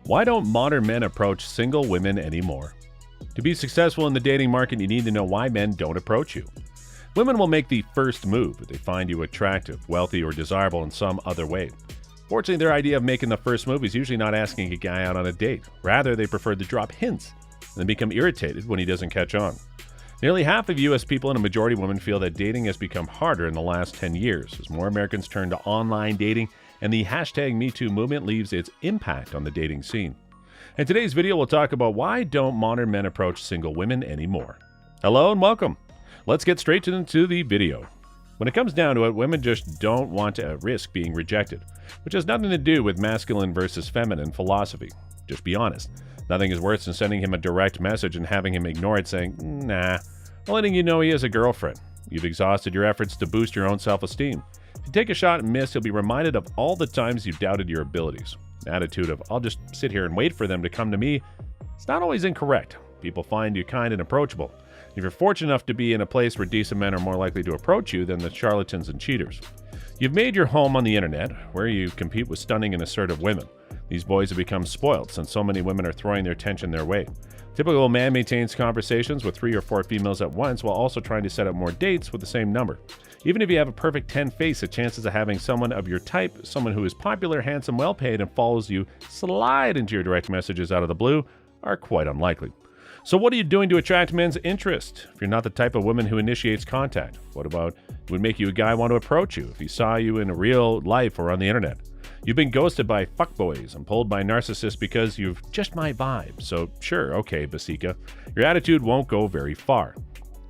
Why don't modern men approach single women anymore? To be successful in the dating market, you need to know why men don't approach you. Women will make the first move if they find you attractive, wealthy, or desirable in some other way. Fortunately, their idea of making the first move is usually not asking a guy out on a date. Rather, they prefer to drop hints and then become irritated when he doesn't catch on. Nearly half of U.S. people and a majority of women feel that dating has become harder in the last 10 years as more Americans turn to online dating and the hashtag #MeToo movement leaves its impact on the dating scene. In today's video, we'll talk about why don't modern men approach single women anymore. Hello and welcome. Let's get straight into the video. When it comes down to it, women just don't want to risk being rejected, which has nothing to do with masculine versus feminine philosophy. Just be honest. Nothing is worse than sending him a direct message and having him ignore it saying, nah, while letting you know he has a girlfriend. You've exhausted your efforts to boost your own self-esteem. If you take a shot and miss, you'll be reminded of all the times you've doubted your abilities. An attitude of, I'll just sit here and wait for them to come to me, it's not always incorrect. People find you kind and approachable. If you're fortunate enough to be in a place where decent men are more likely to approach you than the charlatans and cheaters. You've made your home on the internet, where you compete with stunning and assertive women. These boys have become spoiled since so many women are throwing their attention their way. Typical man maintains conversations with 3 or 4 females at once while also trying to set up more dates with the same number. Even if you have a perfect 10 face, the chances of having someone of your type, someone who is popular, handsome, well-paid, and follows you slide into your direct messages out of the blue are quite unlikely. So what are you doing to attract men's interest? If you're not the type of woman who initiates contact, what about would make you a guy want to approach you if he saw you in real life or on the internet? You've been ghosted by fuckboys and pulled by narcissists because you've just my vibe. So sure, okay, Basika, your attitude won't go very far.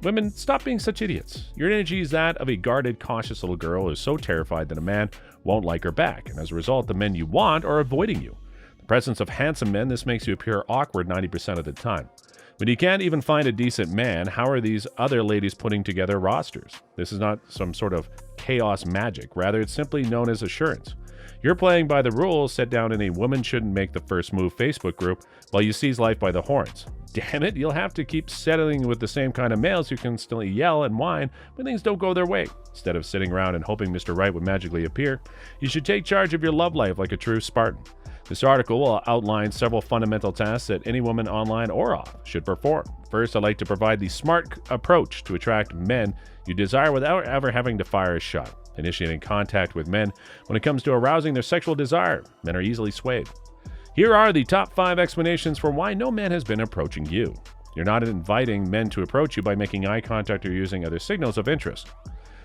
Women, stop being such idiots. Your energy is that of a guarded, cautious little girl who is so terrified that a man won't like her back, and as a result, the men you want are avoiding you. The presence of handsome men, this makes you appear awkward 90% of the time. When you can't even find a decent man, how are these other ladies putting together rosters? This is not some sort of chaos magic. Rather, it's simply known as assurance. You're playing by the rules set down in a woman shouldn't make the first move Facebook group while you seize life by the horns. Damn it, you'll have to keep settling with the same kind of males who constantly yell and whine when things don't go their way. Instead of sitting around and hoping Mr. Right would magically appear, you should take charge of your love life like a true Spartan. This article will outline several fundamental tasks that any woman online or off should perform. First, I'd like to provide the smart approach to attract men you desire without ever having to fire a shot. Initiating contact with men when it comes to arousing their sexual desire. Men are easily swayed. Here are the top 5 explanations for why no man has been approaching you. You're not inviting men to approach you by making eye contact or using other signals of interest.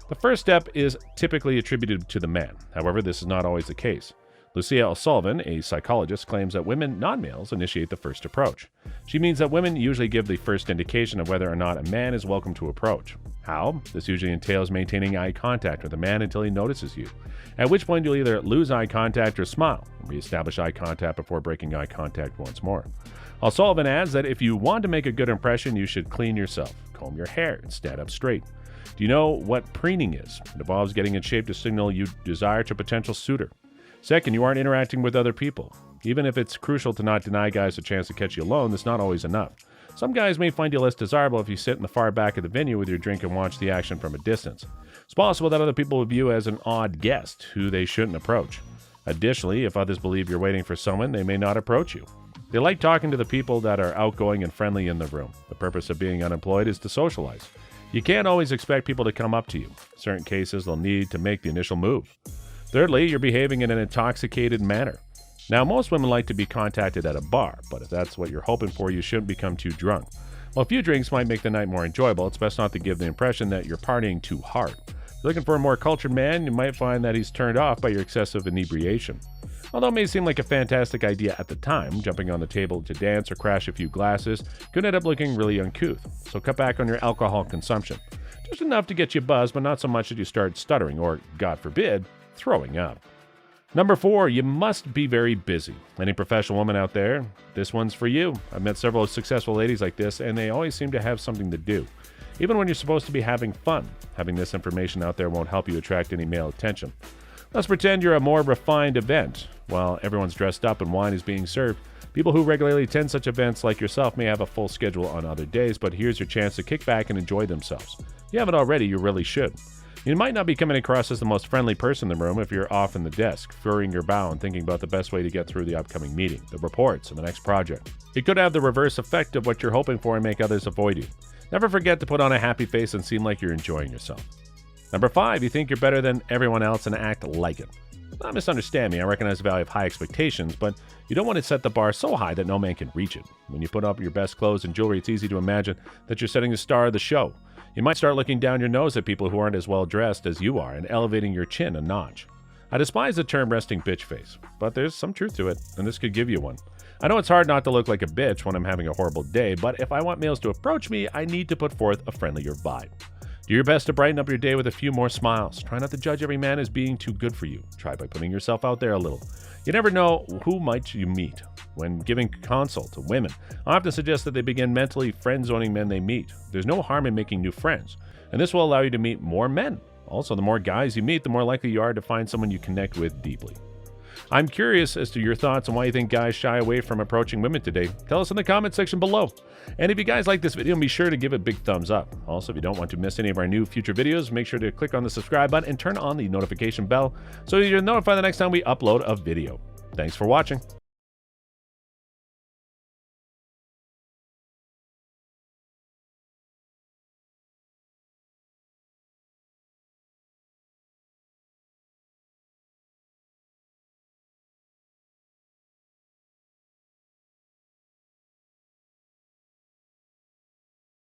The first step is typically attributed to the man. However, this is not always the case. Lucia O'Sullivan, a psychologist, claims that women, not males, initiate the first approach. She means that women usually give the first indication of whether or not a man is welcome to approach. How? This usually entails maintaining eye contact with a man until he notices you, at which point you'll either lose eye contact or smile, and reestablish eye contact before breaking eye contact once more. O'Sullivan adds that if you want to make a good impression, you should clean yourself, comb your hair, and stand up straight. Do you know what preening is? It involves getting in shape to signal you desire to a potential suitor. Second, you aren't interacting with other people. Even if it's crucial to not deny guys a chance to catch you alone, that's not always enough. Some guys may find you less desirable if you sit in the far back of the venue with your drink and watch the action from a distance. It's possible that other people will view you as an odd guest who they shouldn't approach. Additionally, if others believe you're waiting for someone, they may not approach you. They like talking to the people that are outgoing and friendly in the room. The purpose of being unemployed is to socialize. You can't always expect people to come up to you. In certain cases, they'll need to make the initial move. Thirdly, you're behaving in an intoxicated manner. Now, most women like to be contacted at a bar, but if that's what you're hoping for, you shouldn't become too drunk. While a few drinks might make the night more enjoyable, it's best not to give the impression that you're partying too hard. If you're looking for a more cultured man, you might find that he's turned off by your excessive inebriation. Although it may seem like a fantastic idea at the time, jumping on the table to dance or crash a few glasses could end up looking really uncouth. So cut back on your alcohol consumption. Just enough to get you buzzed, but not so much that you start stuttering or, God forbid, throwing up. Number 4, you must be very busy. Any professional woman out there, this one's for you. I've met several successful ladies like this, and they always seem to have something to do. Even when you're supposed to be having fun, having this information out there won't help you attract any male attention. Let's pretend you're a more refined event. While everyone's dressed up and wine is being served, people who regularly attend such events like yourself may have a full schedule on other days, but here's your chance to kick back and enjoy themselves. If you haven't already, you really should. You might not be coming across as the most friendly person in the room if you're off in the desk, furrowing your brow and thinking about the best way to get through the upcoming meeting, the reports, and the next project. It could have the reverse effect of what you're hoping for and make others avoid you. Never forget to put on a happy face and seem like you're enjoying yourself. Number 5, you think you're better than everyone else and act like it. Don't misunderstand me, I recognize the value of high expectations, but you don't want to set the bar so high that no man can reach it. When you put up your best clothes and jewelry, it's easy to imagine that you're setting the star of the show. You might start looking down your nose at people who aren't as well dressed as you are and elevating your chin a notch. I despise the term resting bitch face, but there's some truth to it, and this could give you one. I know it's hard not to look like a bitch when I'm having a horrible day, but if I want males to approach me, I need to put forth a friendlier vibe. Do your best to brighten up your day with a few more smiles. Try not to judge every man as being too good for you. Try by putting yourself out there a little. You never know who might you meet. When giving counsel to women, I often suggest that they begin mentally friend-zoning men they meet. There's no harm in making new friends, and this will allow you to meet more men. Also, the more guys you meet, the more likely you are to find someone you connect with deeply. I'm curious as to your thoughts on why you think guys shy away from approaching women today. Tell us in the comment section below. And if you guys like this video, be sure to give it a big thumbs up. Also, if you don't want to miss any of our new future videos, make sure to click on the subscribe button and turn on the notification bell so you're notified the next time we upload a video. Thanks for watching.